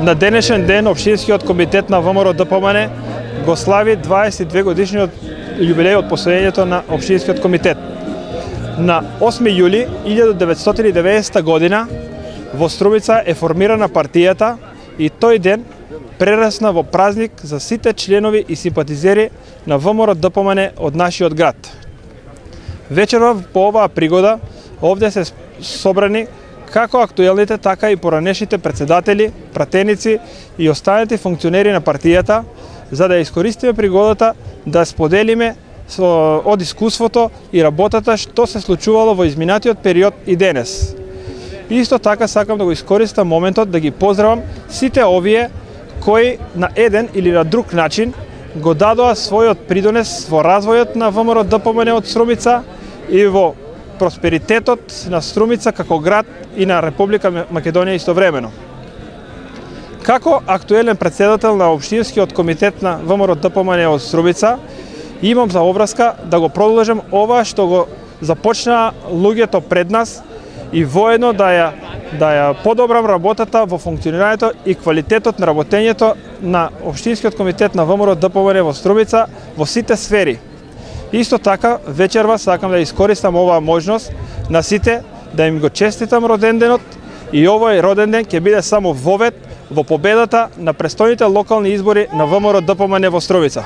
На денешен ден Општинскиот комитет на ВМРО ДПМН го слави 22 годишниот јубилеј од постоењето на Општинскиот комитет. На 8 јули 1990 година во Струмица е формирана партијата и тој ден прерасна во празник за сите членови и симпатизери на ВМРО ДПМН од нашиот град. Вечерва по оваа пригода овде се собрани како актуелните, така и поранешните председатели, пратеници и останати функционери на партијата, за да искористиме пригодата да споделиме од искуството и работата што се случувало во изминатиот период и денес. Исто така сакам да го искористам моментот да ги поздравам сите овие кои на еден или на друг начин го дадоа својот придонес во развојот на ВМРО ДПМН од Струмица и во просперитетот на Струмица како град и на Република Македонија истовремено. Како актуелен председател на Општинскиот комитет на ВМРО ДПМН од Струмица, имам за обврска да го продолжам ова што го започнаа луѓето пред нас и воедно да ја подобрам работата во функционирањето и квалитетот на работењето на Општинскиот комитет на ВМРО ДПМН во Струмица во сите сфери. Исто така, вечерва сакам да искористам оваа можност на сите да им го честитам роденденот и овој роденден ќе биде само вовед во победата на престојните локални избори на ВМРО ДПМН во Струмица.